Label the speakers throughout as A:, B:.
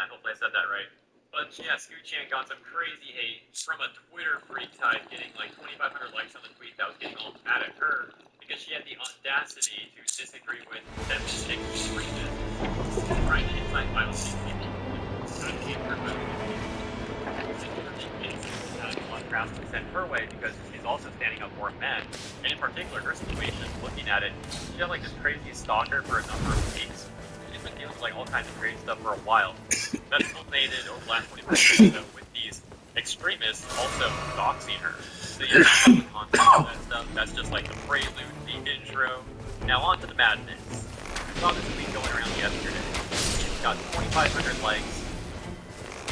A: Hopefully I said that right. But yeah, Scooch-chan got some crazy hate from a Twitter freak type getting like 2,500 likes on the tweet that was getting all mad at her because she had the audacity to disagree with them taking extremists trying to incite violence against people. Particularly sent her way because she's also standing up for men, and in particular her situation, looking at it, she had like this crazy stalker for a number of weeks. She's been dealing with like all kinds of crazy stuff for a while. That's culminated over the last 24 years with these extremists also doxing her. So you have the context of that stuff. That's just like the prelude, the intro. Now on to the madness. I saw this tweet going around yesterday. It's got 2,500 likes.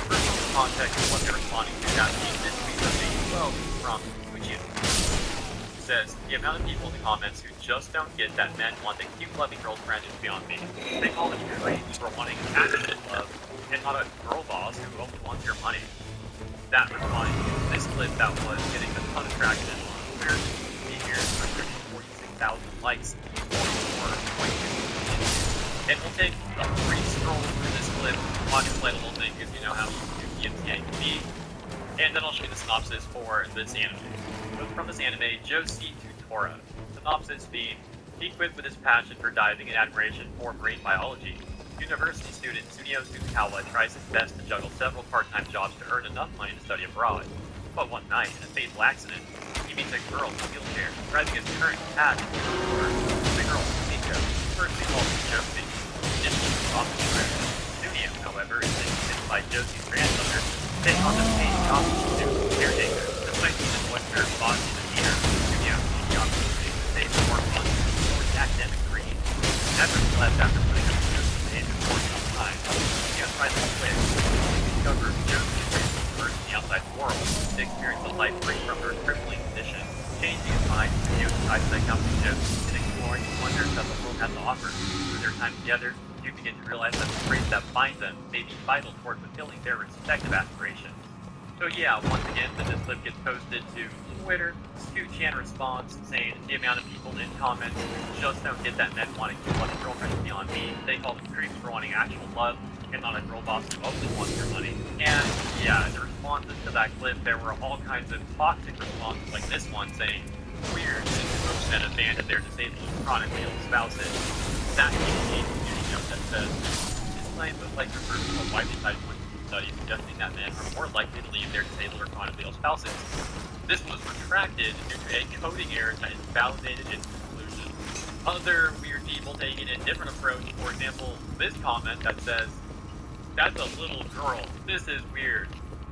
A: First, the context of what they're responding to, that being this tweet of being 12 from Fujian. It says, the amount of people in the comments who just don't get that men want a cute, loving girlfriend is beyond me. They call it crazy for wanting passionate love and not a girl boss who only wants your money. That responding to this clip that was getting a ton of traction on Twitter, here's 146,000 likes, 44.2 million. And we'll take a brief scroll through this clip, contemplate a little thing because you know how DMCA can be, and then I'll show you the synopsis for this anime. So from this anime, Josie Tutora. Synopsis being, equipped with his passion for diving and admiration for marine biology, university student Tsunio Tsukawa tries his best to juggle several part-time jobs to earn enough money to study abroad. But one night, in a fatal accident, he meets a girl in a wheelchair, driving his current passion for the girl, Miko, firstly called Josie. Initially off the trip. Tsunio, however, is interested by Josie's grandmother to take on the paid job to caretaker. Despite being an oyster, body, and eater, Tsunio needs the opportunity to save more funds towards academic green. Nevertheless, after putting up time. He has tried to quit. He discovers Josie is immersed in the outside world to experience a life free from her crippling condition. Changing his mind, Tsunio decides to accompany Josie in exploring the wonders that the world has to offer. Through their time together, you begin to realize that the traits that bind them may be vital toward fulfilling their respective aspirations. So yeah, once again, then this clip gets posted to Twitter. Scooch-chan responds saying the amount of people in comments just don't get that men wanting to love a girlfriend beyond me. They call them creeps for wanting actual love and not a girl boss who only wants your money. And yeah, the responses to that clip, there were all kinds of toxic responses like this one saying, weird, since most men abandon their disabled chronically ill spouses. That community note that says, this claim was like refers to a widely cited study suggesting that men are more likely to leave their disabled or chronically ill spouses. This was retracted due to a coding error that invalidated its conclusion. Other weird people taking a different approach, for example, this comment that says, that's a little girl, this is weird.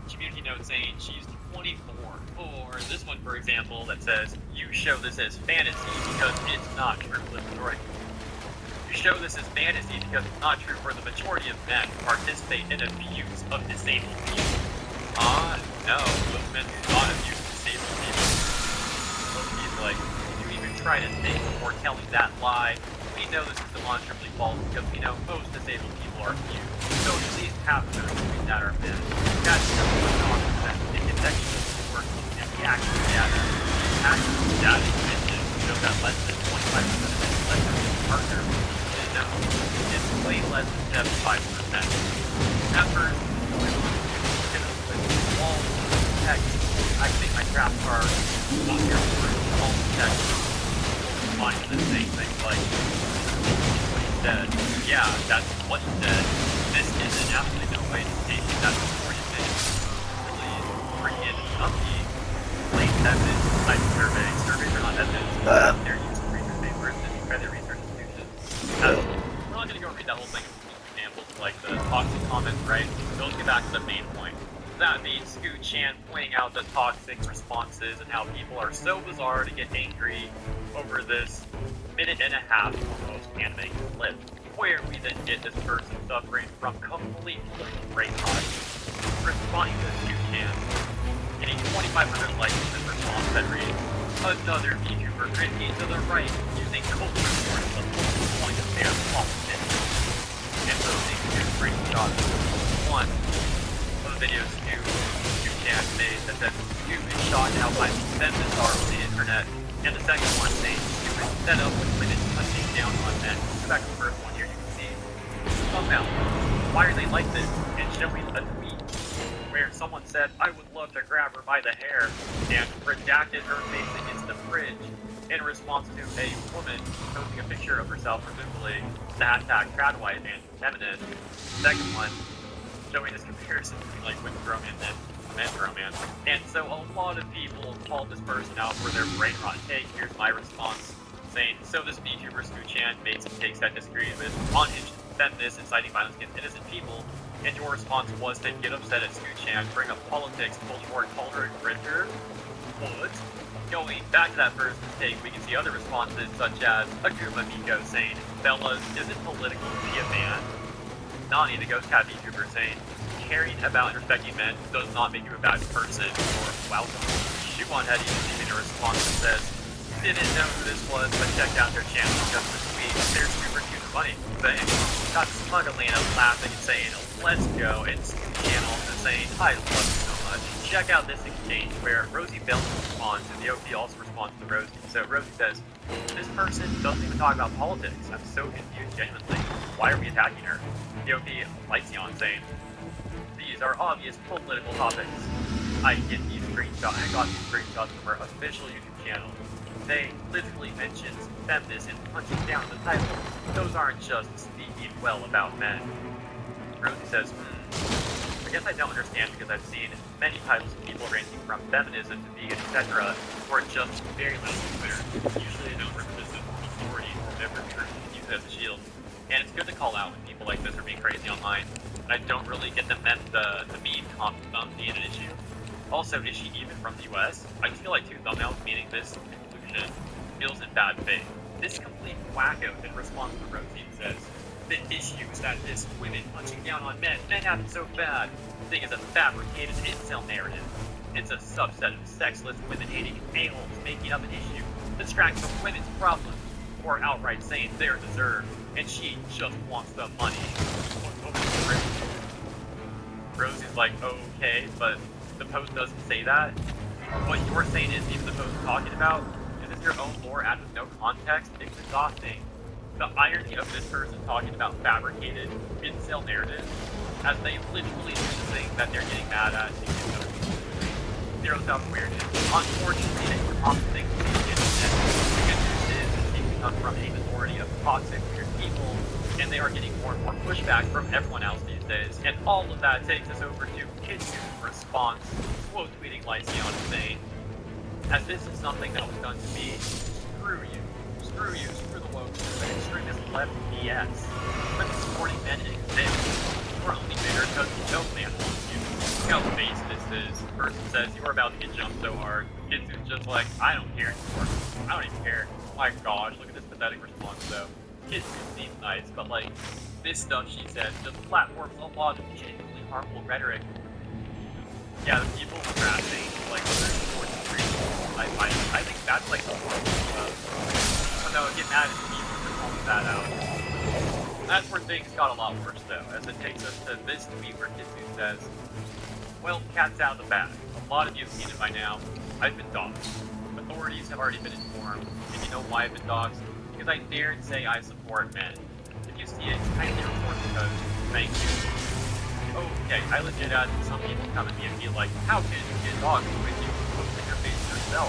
A: Community note saying she's 24. Or this one, for example, that says, you show this as fantasy because it's not true. You show this as fantasy because it's not true for the majority of men who participate in abuse of disabled people. No, those men do not abuse disabled people. So he's like, you even try to think before telling that lie. We know this is demonstrably false because we know most disabled people are abused. So at least half of those doing that are men. That's just what's on that. It's actually work and the actual data. The actual data mentioned shows that less than 25% of men less than their partner. It's way less than 75%. At first, all text, I think my craft card, not here for all text, responding to the same thing like what he said. Yeah, that's what he said. This is in absolutely no way indication that the story is really bringing in some of the late toxic comments, right? So let's get back to the main point. That being Scoo-chan pointing out the toxic responses and how people are so bizarre to get angry over this minute and a half almost anime clip, where we then get this person suffering from complete brain rot, responding to Scoo-chan, getting 2,500 likes in this response that reads, another VTuber gritty to the right, using culture source of the point of their politics. And posting two screenshots. One of the videos Scoo-chan made that says Scoo is shocked how much feminists are on the internet, and the second one saying Scoo is fed up with women punching down on men. Go back to the first one here, you can see somehow why are they like this, and showing a tweet where someone said, I would love to grab her by the hair, and redacted her face against the fridge in response to a woman posting a picture of herself, presumably the hashtag tradwife and feminine. Second one, showing this comparison between like women's romance and men's romance. And so a lot of people called this person out for their brain rot take. Here's my response, saying, so this VTuber Scoo-chan made some takes that disagreed with unhinged feminists inciting violence against innocent people, and your response was to get upset at Scoo-chan, bring up politics, Fulghor called her a grinter. What? Going back to that person's take, we can see other responses such as Aguma Miko saying, fellas, is it political to be a man? Nani, the ghost cat VTuber, saying, caring about and respecting men does not make you a bad person, or welcome. Shubon had even leaving a response that says, didn't know who this was, but checked out their channel just this week. They're super cute and funny. Thanks. Got Smugalina laughing and saying, let's go, and Scoo-chan also saying, I love you so much. Check out this exchange where Rosie Bell responds, and the OP also responds to Rosie. So Rosie says, this person doesn't even talk about politics. I'm so confused, genuinely. Why are we attacking her? The OP Lycion saying, these are obvious political topics. I got these screenshots from her official YouTube channel. They literally mentions feminists and punching down the title. Those aren't just speaking well about men. Rosie says, I guess I don't understand because I've seen many titles of people ranging from feminism to vegan, etc. who are just very loud on Twitter. Usually they don't represent authority or ever use it as a shield. And it's good to call out when people like this are being crazy online. And I don't really get the meme thumb being an issue. Also, is she even from the US? I just feel like two thumbnails meaning this conclusion feels in bad faith. This complete wacko in response to Rosie says, the issue is that this women punching down on men have it so bad. The thing is a fabricated incel narrative. It's a subset of sexless women-hating a-holes making up an issue, distracting from women's problems, or outright saying they're deserved, and she just wants the money. Rosie's like, okay, but the post doesn't say that. What you're saying is even the post talking about, is this your own lore added with no context? It's exhausting. The irony of this person talking about fabricated incel narratives, as they literally do the thing that they're getting mad at. Zero self-awareness. Unfortunately, it's a common thing to see on the internet. The good news is it seems to come from a majority of toxic, weird people, and they are getting more and more pushback from everyone else these days. And all of that takes us over to Kitsu's response, quote tweeting Lycion saying, as this is something that was done to me, screw you, screw the woke, the extremist left BS. Women supporting men exist. We're only bigger because no man wants you. Look how base this is. Person says you are about to get jumped so hard. Kitsu's just like, I don't care anymore. I don't even care. Oh my gosh, look at this pathetic response though. Kitsu seems nice, but like, this stuff she says just platforms a lot of genuinely harmful rhetoric. Yeah, the people harassing, like, others towards the street. I think that's like the harmful stuff. No, get mad at me for calling that out. That's where things got a lot worse though, as it takes us to this tweet where Kitsu says, well, cat's out of the bag. A lot of you have seen it by now. I've been doxxed. Authorities have already been informed. And you know why I've been doxxed? Because I dared say I support men. If you see it, kindly report the post. Thank you. Okay, I legit had some people come at me and be like, how can you get doxxed when you posted your face yourself?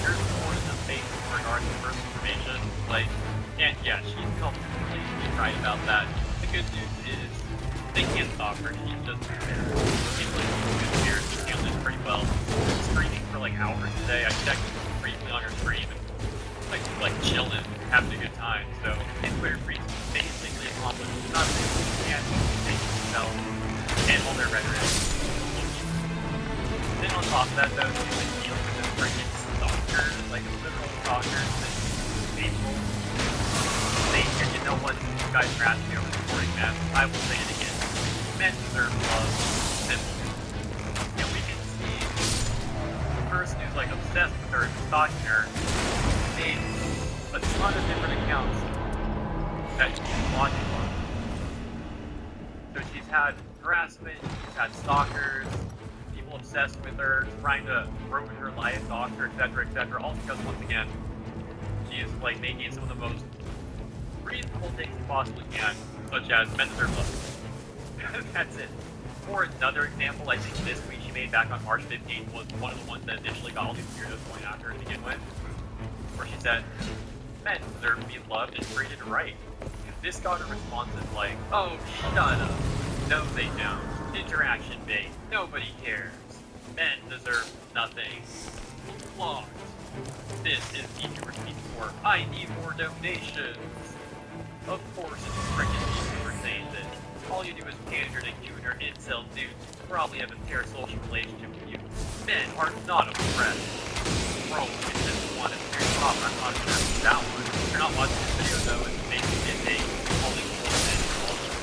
A: There's more than a face in regards to personal information. Like, and yeah, she's completely right about that. The good news is, they can't stop her, she's just there. She's like good here, she's handling it pretty well. Streaming for like hours a day, I checked briefly on her stream, and like chilling, having a good time. So, it's where Freeze basically accomplished not only can take their rhetoric. Then on top of that, though, she's been dealing with this freaking stalker, like a literal stalker, that's painful. Saying here, you know what, you guys harassed me over supporting men. I will say it again. Men deserve love. Simple. And we can see the person who's like obsessed with her, stalking her, made a ton of different accounts that she's watching on. So she's had harassment, she's had stalkers, people obsessed with her, trying to ruin her life, stalk her, etc., all because, once again, she is like making some of the most reasonable things you possibly can, such as men deserve love. That's it. Or another example, I think this tweet she made back on March 15th was one of the ones that initially got all these weirdos going after her to begin with, where she said, men deserve to be loved and treated right. This got a response like, oh, shut up. No, they don't. Interaction based. Nobody cares. Men deserve nothing. Lost. This is YouTuber speak for. I need more donations. Of course it's freaking YouTuber saying this. All you do is pander to you and your incel dudes who probably have a parasocial relationship with you. Men are not oppressed. Bro, it's just one of your top. I'm not sure if that one. If you're not watching this video though, it's basically a calling for men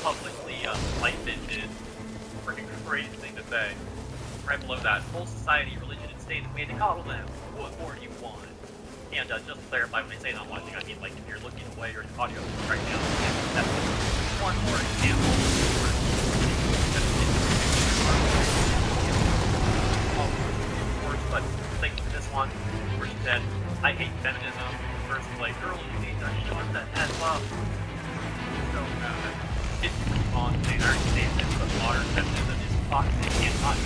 A: publicly life-ended. Freaking crazy thing to say. Right below that, whole society, religion, and state is made to coddle them. What more do you want? And just to clarify, when I say not watching, I mean like if you're looking away or in audio right now. That's one more example. Of course, but thanks to this one, where she said, I hate feminism. First, like, girls, you need to shut the head up. So bad. It's pretty long to say our statement, but modern feminism is toxic and not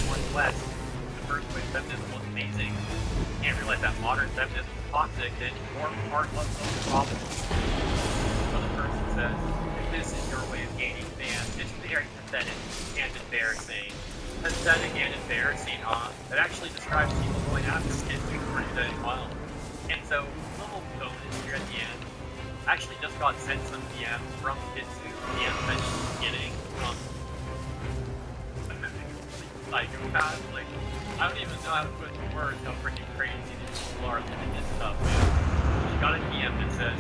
A: one West. The first way feminism was amazing. You can't realize that modern feminism is toxic, then you're part of the problem. So the person says, if this is your way of gaining fans, it's very pathetic and embarrassing. Pathetic and embarrassing, huh? That actually describes people going after kids who pretty dang well. And so, little bonus here at the end. I actually just got sent some DMs from Kitsu, DMs that she's getting from psychopaths. Like, I don't even know how to put into words how freaking crazy these people are living this stuff, man. She got a DM that says,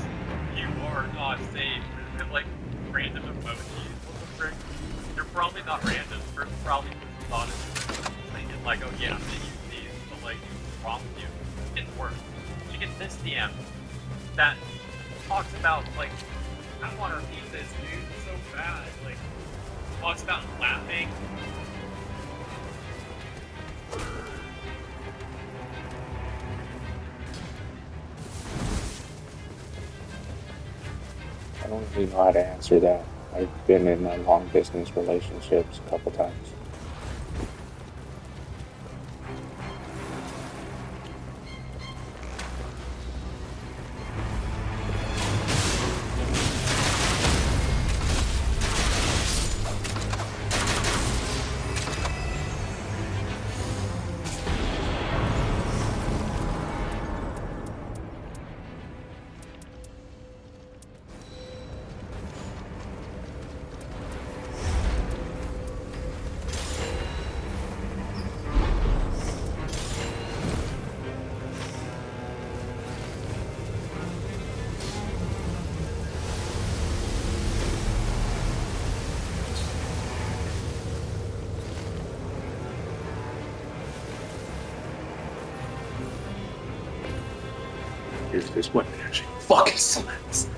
A: you are not safe, with like random emojis. What the frick? They're probably not random. First, probably thought it thinking like, oh yeah, I'm gonna use these, but like, what's wrong with you? It's worse. She gets this DM that talks about, like, I don't want to repeat this, dude, it's so bad, like, talks about laughing.
B: I don't really know how to answer that. I've been in long distance relationships a couple times. Here's this one that actually fucking slaps.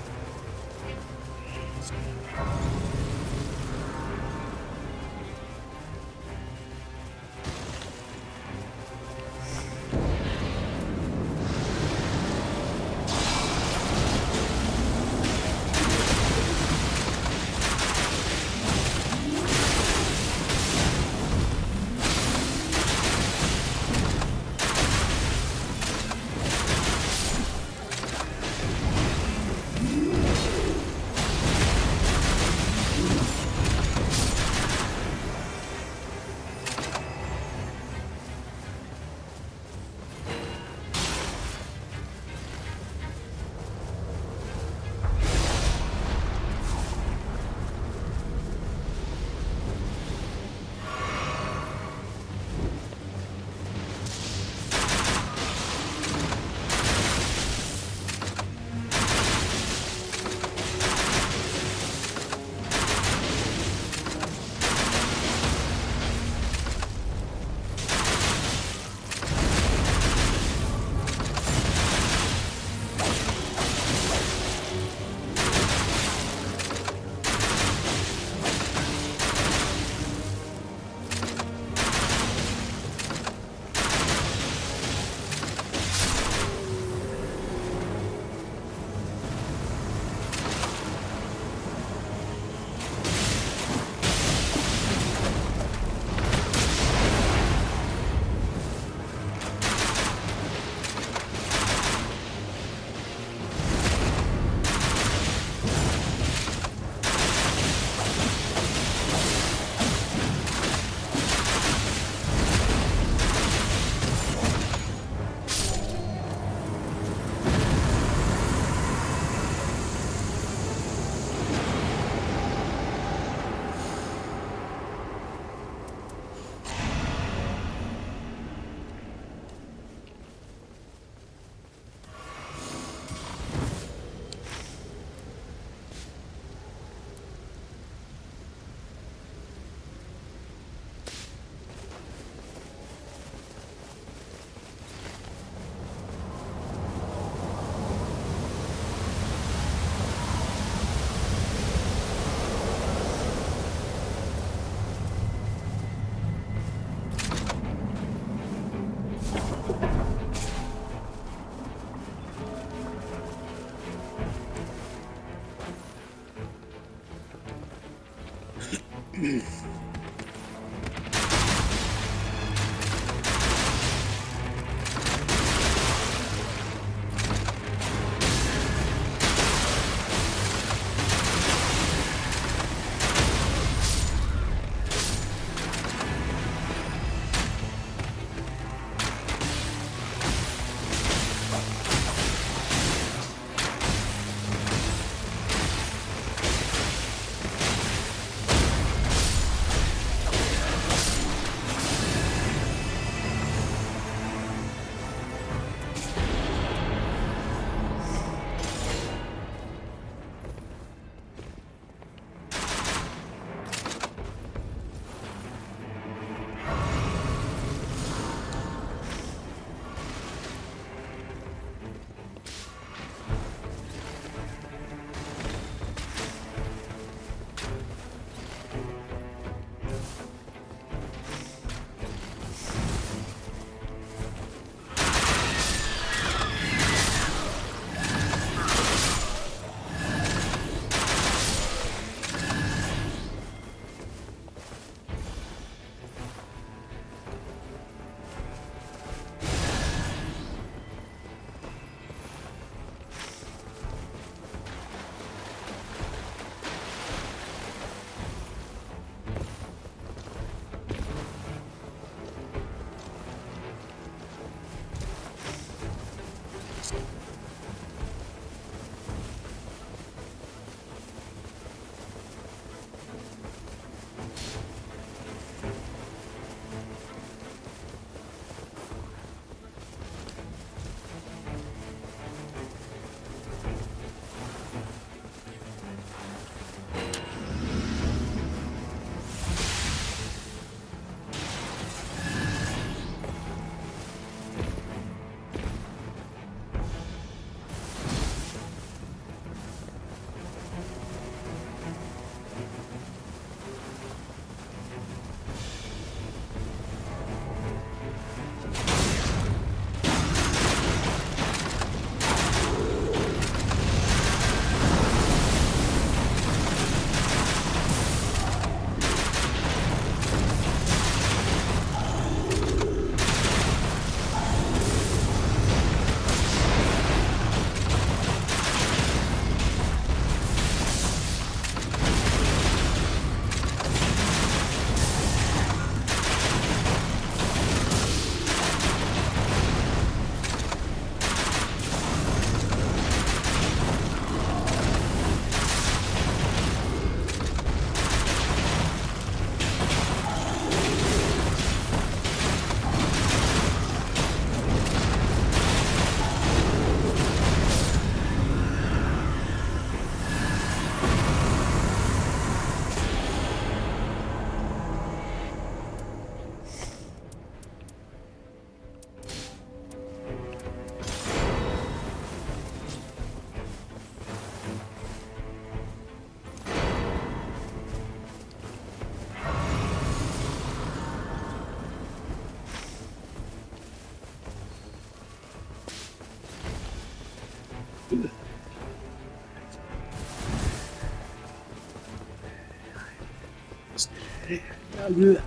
C: Yeah.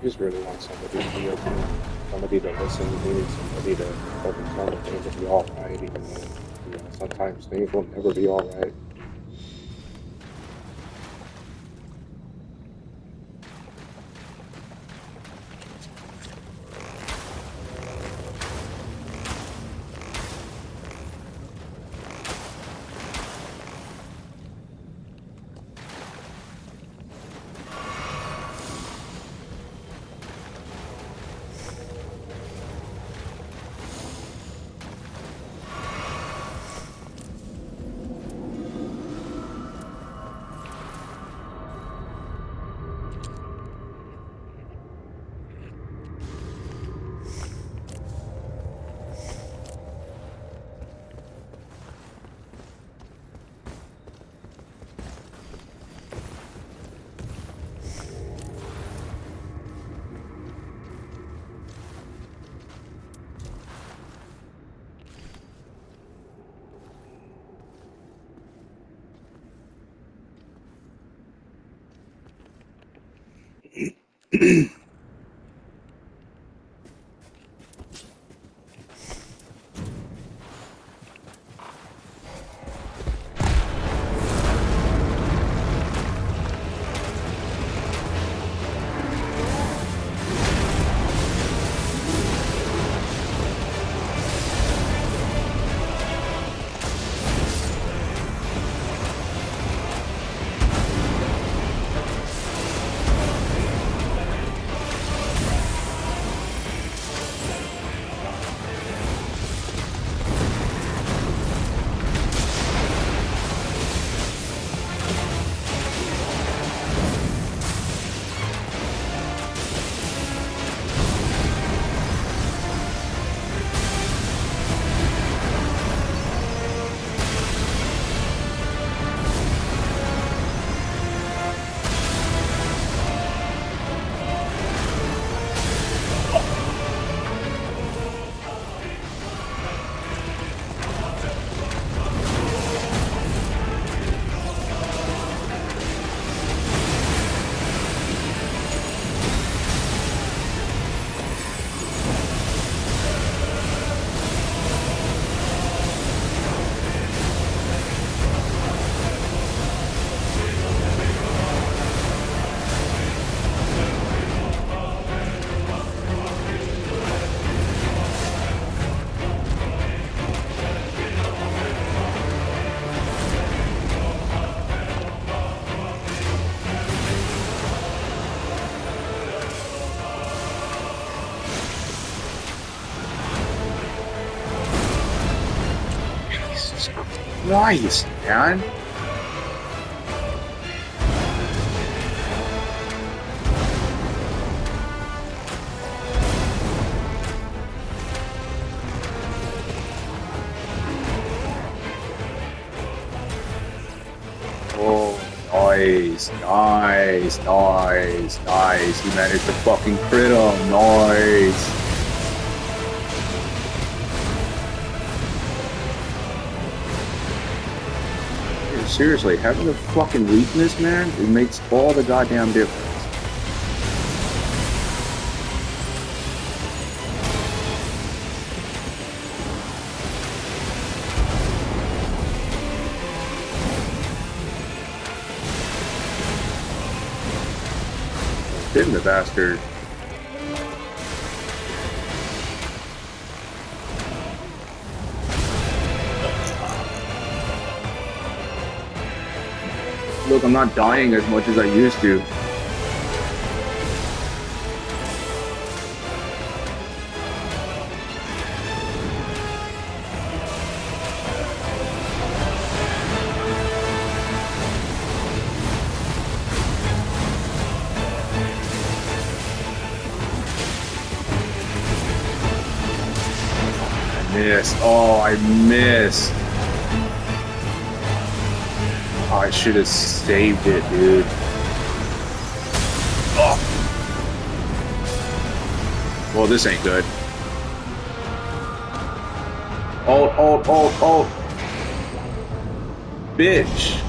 B: just really want somebody to be open, somebody to listen to me, somebody to fucking tell me things will be alright, even though, you know, sometimes things will never be alright. Nice, man. Oh, nice, nice, nice, nice. He managed to fucking crit him. Nice. Seriously, having a fucking weakness, man, it makes all the goddamn difference. Hitting the bastard. Look, I'm not dying as much as I used to. I missed. Oh, I missed. I should have saved it, dude. Oh. Well, this ain't good. Oh. Bitch.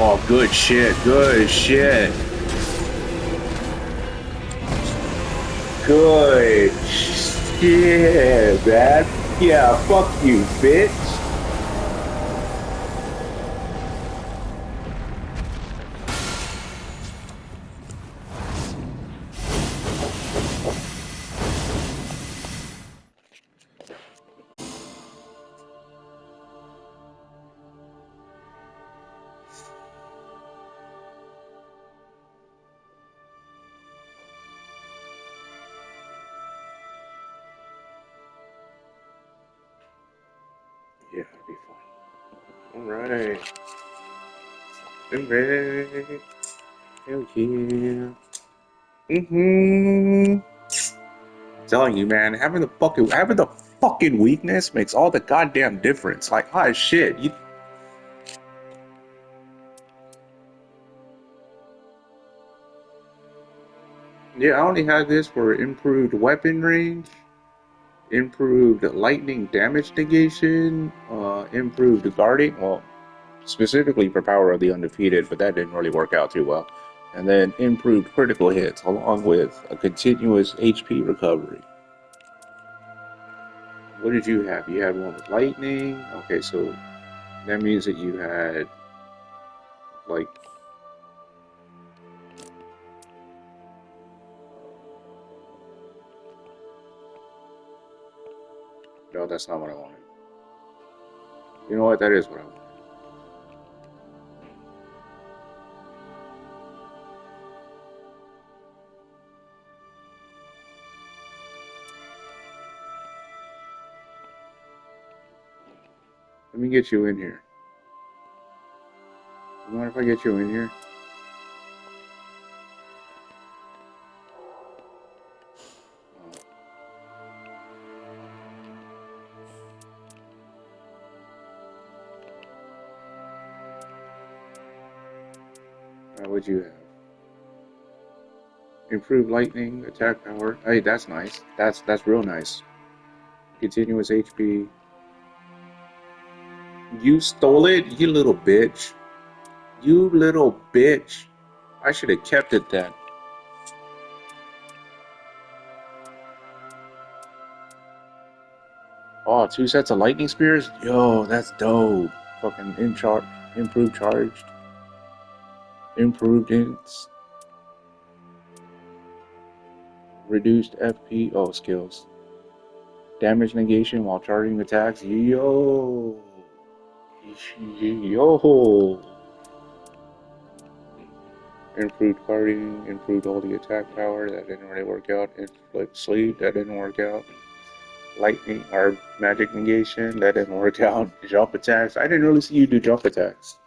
B: Oh, good shit. Good shit. Good shit, man. Yeah, fuck you, bitch. Yeah, it'll be fun. Alright. Alright. Hell yeah. Telling you, man, having the fucking weakness makes all the goddamn difference. Like, ah, shit. Yeah, I only had this for improved weapon range, improved lightning damage negation, improved guarding. Well, specifically for Power of the Undefeated, but that didn't really work out too well. And then improved critical hits along with a continuous HP recovery. What did you have? You had one with lightning. Okay, so that means that you had like no, that's not what I wanted. You know what? That is what I wanted. Let me get you in here. You mind if I get you in here? What'd you have? Improved lightning, attack power. Hey, that's nice. That's real nice. Continuous HP. You stole it, you little bitch. You little bitch. I should have kept it then. Oh, 2 sets of lightning spears? Yo, that's dope. Fucking improved charged. Improved ints. Reduced FP. Oh, skills. Damage negation while charging attacks. Yo. Yo. Improved guarding. Improved all the attack power. That didn't really work out. Like sleep. That didn't work out. Lightning or magic negation. That didn't work out. Jump attacks. I didn't really see you do jump attacks.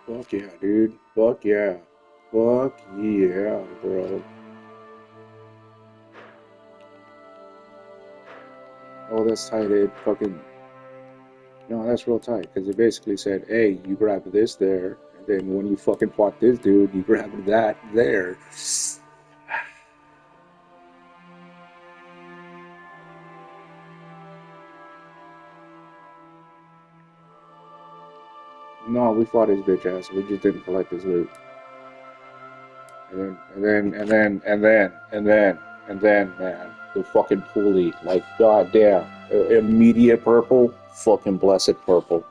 B: Fuck yeah, dude. Fuck yeah. Fuck yeah, bro. Oh, that's tight. It fucking... No, that's real tight. Because it basically said, hey, you grab this there. And then when you fucking fought this dude, you grab that there. No, we fought his bitch ass. We just didn't collect his loot. And then, man, the fucking pulley, like, goddamn, immediate purple, fucking blessed purple.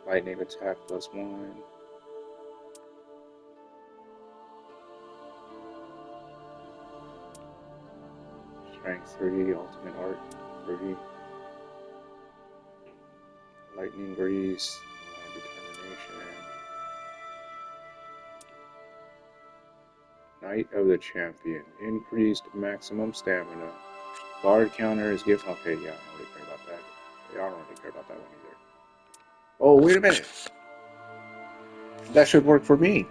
B: Lightning attack +1. Strength 3, ultimate art 3. Lightning grease, determination. Knight of the Champion, increased maximum stamina. Guard counter is given. Okay, yeah, I don't really care about that. Yeah, I don't really care about that one either. Oh, wait a minute. That should work for me.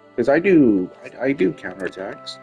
B: Because I do counterattacks.